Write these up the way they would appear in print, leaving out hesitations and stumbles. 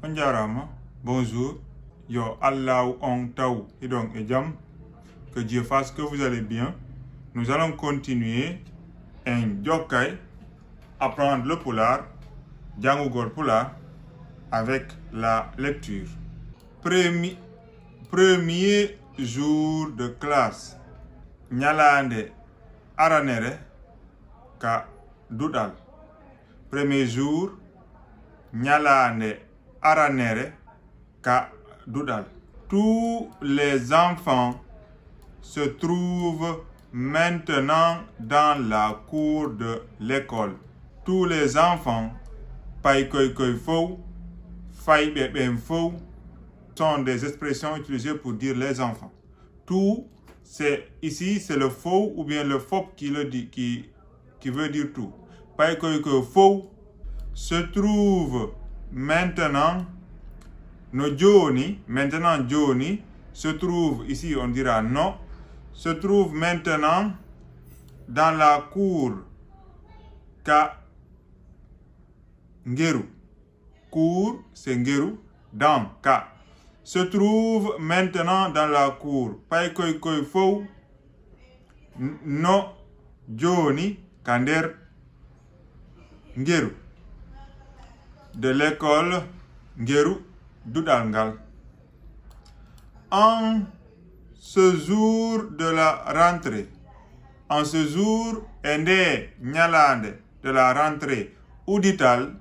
Onjarama, bonjour. Yo Allah on taou et donc Ejam. Que Dieu fasse que vous allez bien. Nous allons continuer un Jokai, apprendre le polar, Django polar, avec la lecture. Premier jour de classe. Nyalande aranere ka dudal. Premier jour. Nyalande aranere ka dudal. Tous les enfants se trouvent maintenant dans la cour de l'école. Tous les enfants, pay koy koy fou, fay beben fou, sont des expressions utilisées pour dire les enfants. Tout, c'est ici, c'est le faux ou bien le faux qui le dit, qui veut dire tout. Pay koy koy fou se trouve maintenant, no Johnny, maintenant Johnny, se trouve, ici on dira non, se trouve maintenant dans la cour ka ngeru. Cour, c'est ngeru, dans ka. Se trouve maintenant dans la cour. Pay koy koy fou, no Johnny, kander ngeru. De l'école ngeru Doudalngal. En ce jour de la rentrée, en ce jour ende nyalande de la rentrée udital,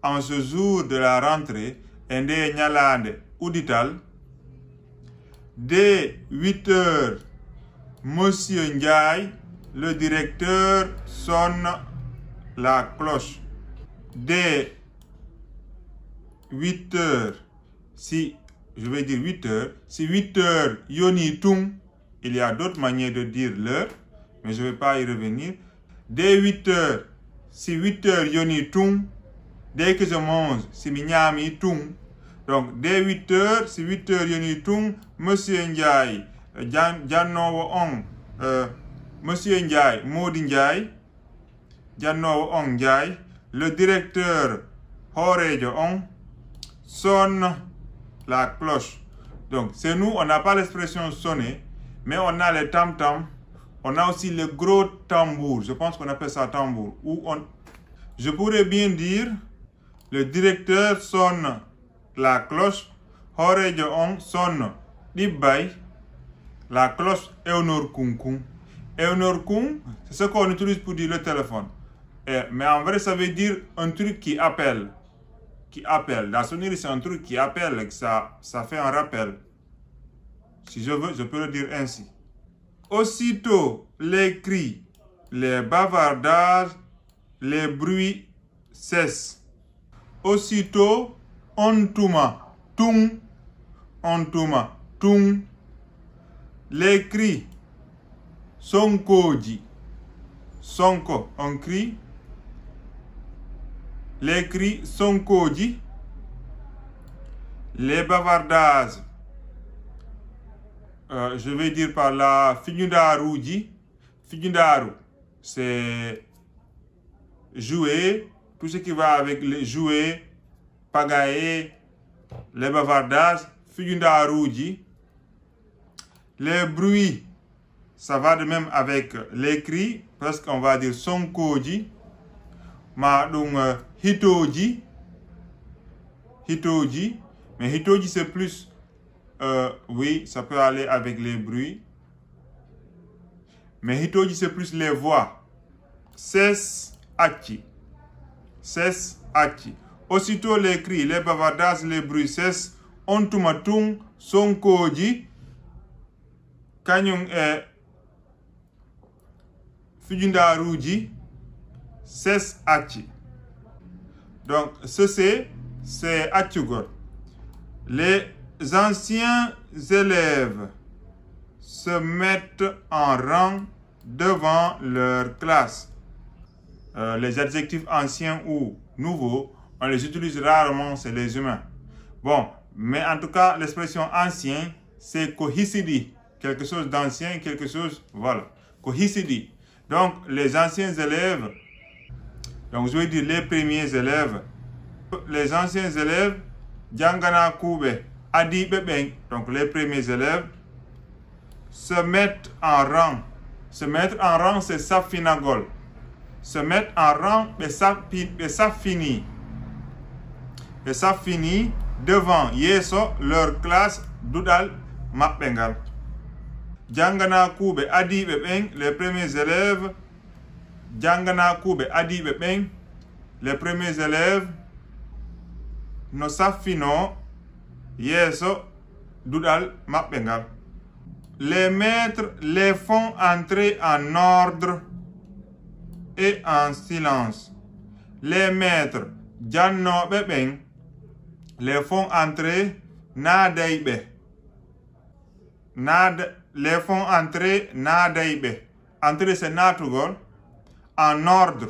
en ce jour de la rentrée ende nyalande udital, dès 8 heures, Monsieur Ndiaye, le directeur, sonne la cloche. Dès 8 heures, si je vais dire 8 heures, si 8 heures yoni tung, il y a d'autres manières de dire l'heure, mais je ne vais pas y revenir. Dès 8 heures, si 8 heures yoni tung, dès que je mange, si minyami tung, donc dès 8 heures, si 8 heures yoni tung, Monsieur Ndiaye, Jannowo on, Monsieur Ndiaye, Modi Ndiaye, Jannowo on Ndiaye, le directeur Horejo on sonne la cloche. Donc, c'est nous, on n'a pas l'expression sonner, mais on a les tam-tam, on a aussi le gros tambour, je pense qu'on appelle ça tambour. Je pourrais bien dire, le directeur sonne la cloche, Horejo on sonne l'ibay, la cloche Eonor Kunkun. Eonor Kun, c'est ce qu'on utilise pour dire le téléphone. Mais en vrai, ça veut dire un truc qui appelle. Qui appelle. La sonnerie, c'est un truc qui appelle, et que ça fait un rappel. Si je veux, je peux le dire ainsi. Aussitôt, les cris, les bavardages, les bruits cessent. Aussitôt, ontuma, tung, ontuma, tung. Les cris, sonkoji, sonko, on crie. Les cris sonkoji, les bavardages, je vais dire par là, figundaruji. Figundaru, c'est jouer, tout ce qui va avec les jouer, pagayer, les bavardages, figundaruji. Les bruits, ça va de même avec les cris, parce qu'on va dire sonkoji. Ma donc hitoji, mais hitoji c'est plus, oui, ça peut aller avec les bruits, mais hitoji c'est plus les voix. Cesse achi. Aussitôt les cris, les bavardages, les bruits cessent. Ontumatung sonkoji, kanyung fijundaruji. Cesse achi. Donc, c'est achugor. Les anciens élèves se mettent en rang devant leur classe. Les adjectifs anciens ou nouveaux, on les utilise rarement, c'est les humains. Bon, mais en tout cas, l'expression ancien, c'est cohisidi. Quelque chose d'ancien, quelque chose, voilà. Cohisidi. Donc, les anciens élèves, donc je vais dire les premiers élèves, les anciens élèves, jangana kube, adi bebeng, donc les premiers élèves, se mettent en rang. Se mettre en rang, c'est safinagol. Se mettre en rang, mais ça finit. Et ça finit devant yeso leur classe dudal mapbengal. Jangana kube adi bebeng, les premiers élèves. Jangana kube adi bebeng, les premiers élèves. No safino yeso dudal mapbengal. Les maîtres les font entrer en ordre et en silence. Les maîtres janno bebeng les font entrer nadaibe. Les font entrer nadaibe. Entrer c'est natugol en ordre.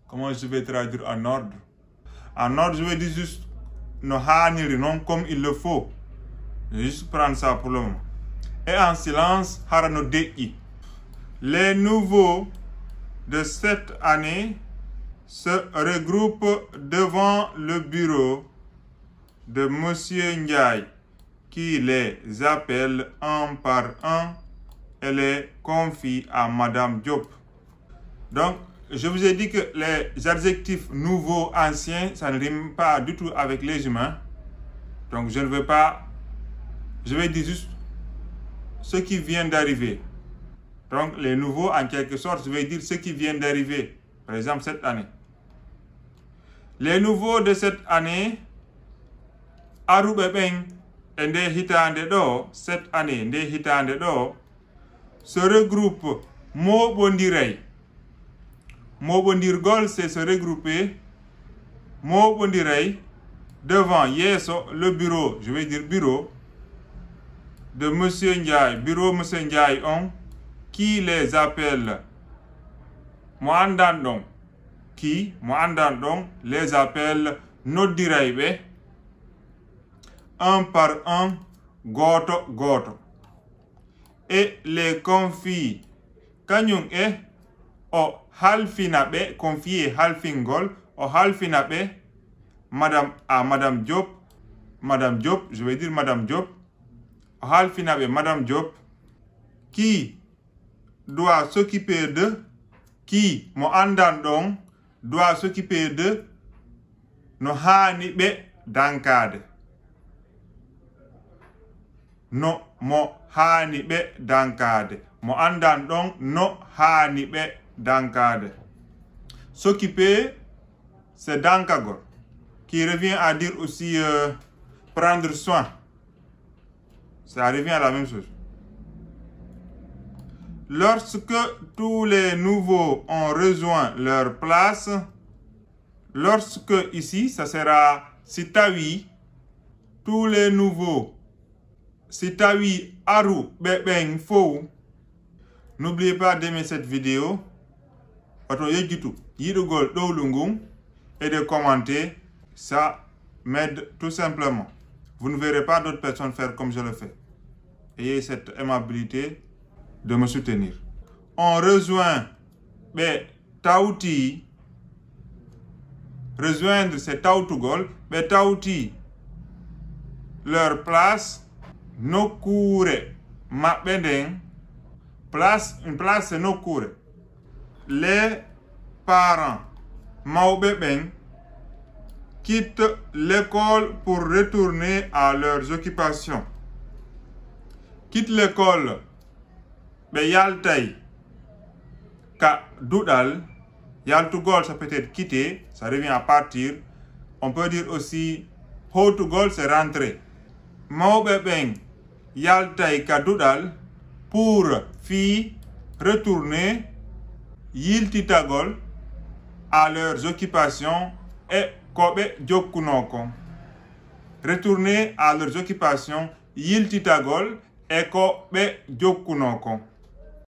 Comment je vais traduire en ordre? En ordre, je vais dire juste no haniri non comme il le faut. Je vais juste prendre ça pour le moment. Et en silence, harano dei. Les nouveaux de cette année se regroupent devant le bureau de Monsieur Ndiaye, qui les appelle un par un et les confie à Madame Diop. Donc, je vous ai dit que les adjectifs nouveaux, anciens, ça ne rime pas du tout avec les humains. Donc, je ne vais pas... Je vais dire juste ce qui vient d'arriver. Donc, les nouveaux, en quelque sorte, je vais dire ce qui vient d'arriver. Par exemple, cette année. Les nouveaux de cette année, Arubebeng, et des hitande do, cette année, des hitande do, se regroupent Mobondirei. Mobondirgol, c'est se regrouper. Mobondirei, devant Yeso, le bureau, je vais dire bureau, de Monsieur Ndiaye, bureau Monsieur Ndiaye on, qui les appelle Moandandong, qui, Moandandong, les appelle Nodiraibe, un par un, goto goto, et les confie Kanyung e o halfinabe, confier halfingol, o halfinabe, Madame Diop, je vais dire Madame Diop, halfinabe Madame Diop, qui doit s'occuper de, qui, mo andandong, doit s'occuper de, no hanibe dankade. No mo hanibe dankade. Mo andandong, no hanibe dankade. S'occuper, c'est dankagor, qui revient à dire aussi prendre soin. Ça revient à la même chose. Lorsque tous les nouveaux ont rejoint leur place, lorsque ici, ça sera Sitawi, tous les nouveaux, Sitawi Aru Bebeng Fou. N'oubliez pas d'aimer cette vidéo, et de commenter, ça m'aide tout simplement. Vous ne verrez pas d'autres personnes faire comme je le fais. Ayez cette aimabilité de me soutenir. On rejoint Tauti. Rejoindre, c'est Tautugol. Tauti, leur place. Nokure, Mabendeng. Place, une place, c'est Nokure. Les parents, Maobebeng, quittent l'école pour retourner à leurs occupations. Quitte l'école, yaltai, ka doudal, yaltugol, ça peut être quitter, ça revient à partir. On peut dire aussi, hotugol, c'est rentrer. Maobebeng, yaltai, ka doudal, pour retourner, yiltitagol, à leurs occupations et kobe jokunoko. Retourner à leurs occupations, yiltitagol, et kobe jokunoko.